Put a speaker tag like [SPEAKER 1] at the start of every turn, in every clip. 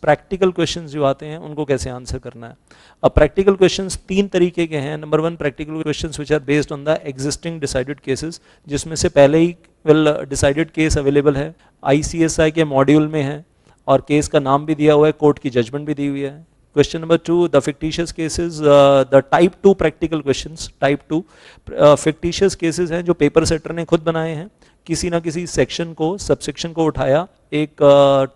[SPEAKER 1] Practical questions जो आते हैं उनको कैसे आंसर करना है। अब प्रैक्टिकल क्वेश्चंस तीन तरीके के हैं। Number one, practical questions which are based on the existing decided cases, जिसमें से पहले ही डिसाइडेड केस अवेलेबल है, ICSI के मॉड्यूल में है और केस का नाम भी दिया हुआ है, कोर्ट की जजमेंट भी दी हुई है। Question number two, the fictitious cases, the type 2 practical questions. Type 2 fictitious cases हैं जो पेपर सेटर ने खुद बनाए हैं, किसी ना किसी सेक्शन को, सबसेक्शन को उठाया, एक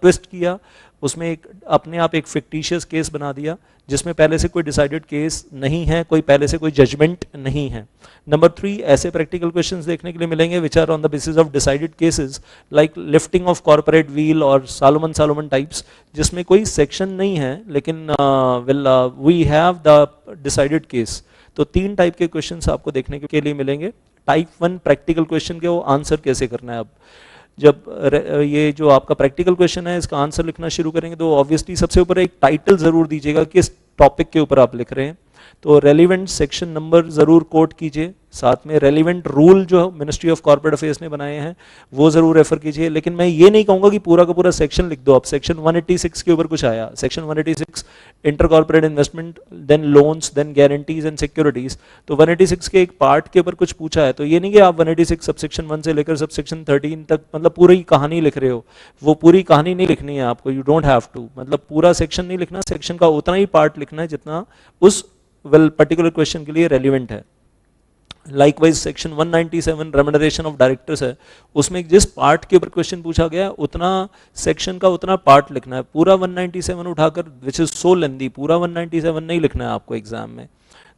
[SPEAKER 1] ट्विस्ट किया, उसमें एक अपने आप एक फिक्टिशियस केस बना दिया जिसमें पहले से कोई डिसाइडेड केस नहीं है, कोई पहले से कोई जजमेंट नहीं है। नंबर 3, ऐसे प्रैक्टिकल क्वेश्चंस देखने के लिए मिलेंगे which are on the basis of decided cases like lifting of corporate veil और सालोमन टाइप्स, जिसमें कोई सेक्शन नहीं है लेकिन we have the decided case. तो तीन टाइप के क्वेश्चंस आपको देखने के लिए मिलेंगे। टाइप 1 प्रैक्टिकल क्वेश्चन के वो आंसर कैसे करना है। अब जब ये जो आपका प्रैक्टिकल क्वेश्चन है इसका आंसर लिखना शुरू करेंगे तो ऑब्वियसली सबसे ऊपर एक टाइटल जरूर दीजिएगा किस टॉपिक के ऊपर आप लिख रहे हैं। तो रेलिवेंट सेक्शन नंबर जरूर कोट कीजिए, साथ में रेलिवेंट रूल जो मिनिस्ट्री ऑफ कॉर्पोरेट अफेयर्स ने बनाए हैं वो जरूर रेफर कीजिए। लेकिन मैं ये नहीं कहूंगा कि पूरा का पूरा सेक्शन लिख दो। आप सेक्शन 186 के ऊपर कुछ आया, section 186 inter corporate investment, then loans, then guarantees and securities, तो 186 के एक पार्ट के ऊपर कुछ पूछा है, तो ये नहीं कि आप 186 सबसेक्शन 1 से लेकर सबसेक्शन 13 तक मतलब पूरी कहानी लिख रहे हो। वो पूरी कहानी नहीं लिखनी है आपको, यू डोंट हैव टू, मतलब पूरा सेक्शन नहीं लिखना, सेक्शन का उतना ही पार्ट लिखना है जितना उस पर्टिकुलर क्वेश्चन के लिए रेलिवेंट है। Likewise section 197 remuneration of directors है, उसमें जिस पार्ट के ऊपर क्वेश्चन पूछा गया उतना सेक्शन का उतना पार्ट लिखना है। पूरा 197 उठाकर विच इज सो लेंदी, पूरा 197 नहीं लिखना है आपको एग्जाम में।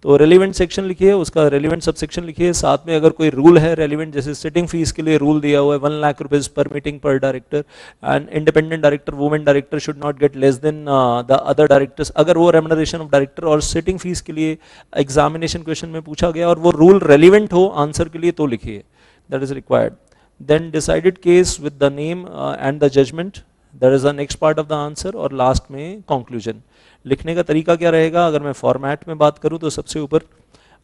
[SPEAKER 1] तो रेलिवेंट सेक्शन लिखिए, उसका रेलिवेंट सबसेक्शन लिखिए, साथ में अगर कोई रूल है रेलिवेंट, जैसे सिटिंग फीस के लिए रूल दिया हुआ है 1 लाख रुपीज पर मीटिंग पर director, and independent director women director should not get less than the other directors, अगर वो रेम्यूनरेशन ऑफ डायरेक्टर और सिटिंग फीस के लिए एग्जामिनेशन क्वेश्चन में पूछा गया और वो रूल रेलिवेंट हो आंसर के लिए तो लिखिए, that is required. Then decided case with the name and the judgement, that is the next part of the answer, और लास्ट में कंक्लूजन। लिखने का तरीका क्या रहेगा, अगर मैं फॉर्मेट में बात करूं तो सबसे ऊपर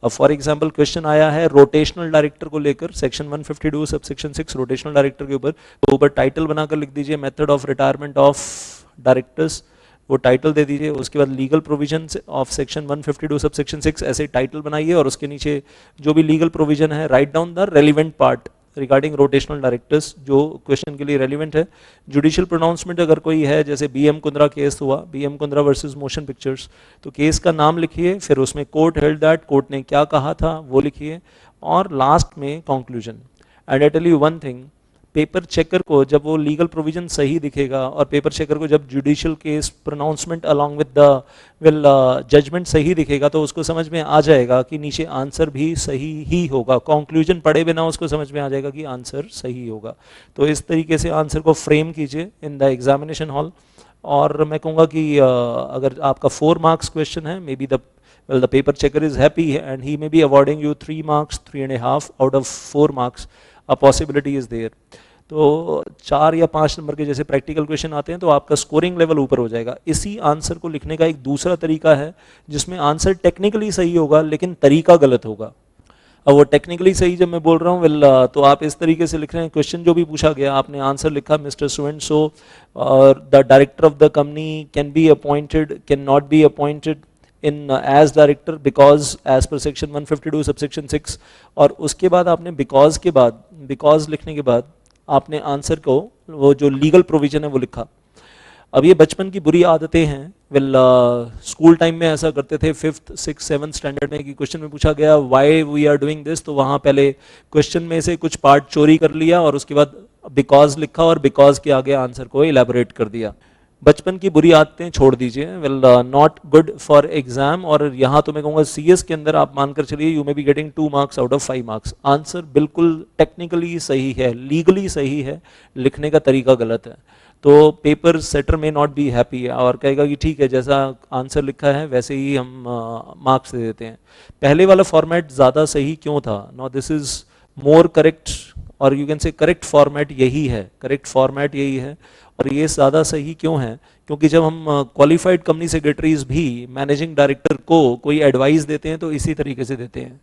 [SPEAKER 1] फॉर एग्जांपल क्वेश्चन आया है रोटेशनल डायरेक्टर को लेकर, सेक्शन 152 सबसेक्शन 6 रोटेशनल डायरेक्टर के ऊपर, तो ऊपर टाइटल बनाकर लिख दीजिए method of retirement of directors, वो टाइटल दे दीजिए। उसके बाद legal provision of section 152 subsection 6 ऐसे टाइटल बनाइए और उसके नीचे जो भी लीगल प्रोविजन है write down the relevant part regarding rotational directors जो क्वेश्चन के लिए रेलिवेंट है। जुडिशियल प्रोनाउंसमेंट अगर कोई है, जैसे BM कुंद्रा केस हुआ, BM Kundra versus motion pictures, तो केस का नाम लिखिए, फिर उसमें कोर्ट हेल्ड दैट, कोर्ट ने क्या कहा था वो लिखिए, और लास्ट में conclusion. And I tell you one thing, paper checker को जब वो लीगल प्रोविजन सही दिखेगा और पेपर चेकर को जब judicial case pronouncement along with the judgement सही दिखेगा तो उसको समझ में आ जाएगा कि नीचे आंसर भी सही ही होगा। कंक्लूजन पढ़े बिना उसको समझ में आ जाएगा कि आंसर सही होगा। तो इस तरीके से आंसर को फ्रेम कीजिए इन द एग्जामिनेशन हॉल। और मैं कहूँगा कि अगर आपका 4 मार्क्स क्वेश्चन है, may be the paper checker is happy and he may be awarding you 3 marks, 3.5 out of 4 marks, a possibility is there। तो 4 या 5 नंबर के जैसे प्रैक्टिकल क्वेश्चन आते हैं तो आपका स्कोरिंग लेवल ऊपर हो जाएगा। इसी आंसर को लिखने का एक दूसरा तरीका है जिसमें आंसर टेक्निकली सही होगा लेकिन तरीका गलत होगा। अब वो टेक्निकली सही जब मैं बोल रहा हूँ तो आप इस तरीके से लिख रहे हैं, क्वेश्चन जो भी पूछा गया आपने आंसर लिखा mister so and so the director of the company can be appointed, can not be appointed in as director because as per section 152 subsection 6, और उसके बाद आपने बिकॉज के बाद, बिकॉज लिखने के बाद आपने आंसर को वो जो लीगल प्रोविजन है वो लिखा। अब ये बचपन की बुरी आदतें हैं, स्कूल टाइम में ऐसा करते थे 5th 6th 7th स्टैंडर्ड में कि क्वेश्चन में पूछा गया why we are doing this, तो वहाँ पहले क्वेश्चन में से कुछ पार्ट चोरी कर लिया और उसके बाद बिकॉज लिखा और बिकॉज के आगे आंसर को इलेबोरेट कर दिया। बचपन की बुरी आदतें छोड़ दीजिए, नॉट गुड फॉर एग्जाम। और यहाँ तो मैं कहूँगा CS के अंदर आप मानकर चलिए you may be getting 2 marks out of 5 marks. Answer बिल्कुल टेक्निकली सही है, लीगली सही है, लिखने का तरीका गलत है। तो पेपर सेटर में नॉट बी हैप्पी और कहेगा कि ठीक है जैसा आंसर लिखा है वैसे ही हम मार्क्स दे देते हैं। पहले वाला फॉर्मेट ज़्यादा सही क्यों था? No, this is more correct, और you can say correct format यही है, करेक्ट फॉर्मेट यही है। और ये ज़्यादा सही क्यों है? क्योंकि जब हम क्वालिफाइड कंपनी सेक्रेटरीज भी मैनेजिंग डायरेक्टर को कोई एडवाइस देते हैं तो इसी तरीके से देते हैं,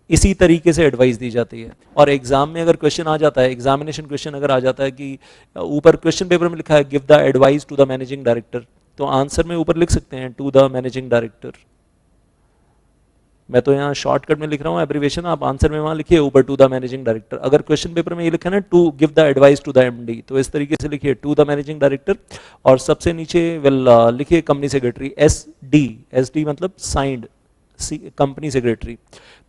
[SPEAKER 1] इसी तरीके से एडवाइस दी जाती है। और एग्जाम में अगर क्वेश्चन आ जाता है, एग्जामिनेशन क्वेश्चन अगर आ जाता है कि ऊपर क्वेश्चन पेपर में लिखा है give the advice to the managing director, तो आंसर में ऊपर लिख सकते हैं टू द मैनेजिंग डायरेक्टर। मैं तो यहाँ शॉर्टकट में लिख रहा हूँ एब्रीवेशन, आप आंसर में वहाँ लिखिए ऊपर टू द मैनेजिंग डायरेक्टर। अगर क्वेश्चन पेपर में ये लिखा है ना to give the advice to the MD, तो इस तरीके से लिखिए टू द मैनेजिंग डायरेक्टर, और सबसे नीचे लिखिए कंपनी सेक्रेटरी, एसडी मतलब साइंड कंपनी सेक्रेटरी।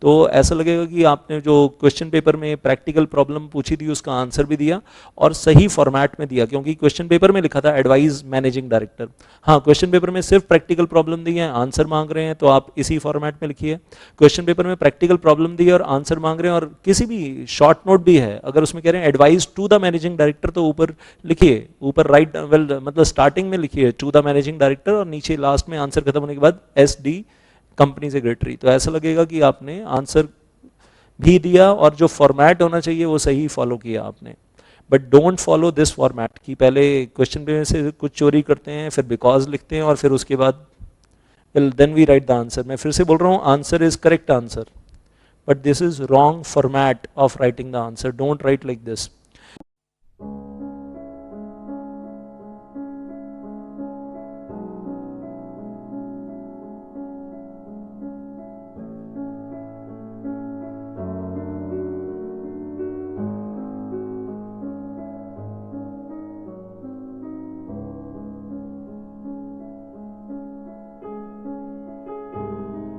[SPEAKER 1] तो ऐसा लगेगा कि आपने जो क्वेश्चन पेपर में प्रैक्टिकल प्रॉब्लम पूछी थी उसका आंसर भी दिया और सही फॉर्मेट में दिया, क्योंकि क्वेश्चन पेपर में लिखा था एडवाइस मैनेजिंग डायरेक्टर। हाँ, क्वेश्चन पेपर में सिर्फ प्रैक्टिकल प्रॉब्लम दी है, आंसर मांग रहे हैं, तो आप इसी फॉर्मेट में लिखिए। क्वेश्चन पेपर में प्रैक्टिकल प्रॉब्लम दी है और आंसर मांग रहे हैं, और किसी भी शॉर्ट नोट भी है, अगर उसमें कह रहे हैं advice to the managing director, तो ऊपर लिखिए, ऊपर राइट मतलब स्टार्टिंग में लिखिए टू द मैनेजिंग डायरेक्टर, और नीचे लास्ट में आंसर खत्म होने के बाद एसडी कंपनी सेक्रेटरी। तो ऐसा लगेगा कि आपने आंसर भी दिया और जो फॉर्मेट होना चाहिए वो सही फॉलो किया आपने। But don't follow this format कि पहले क्वेश्चन पेपर से कुछ चोरी करते हैं, फिर बिकॉज लिखते हैं, और फिर उसके बाद then we write the answer. मैं फिर से बोल रहा हूँ, answer is correct answer, but this is wrong format of writing the answer. Don't write like this.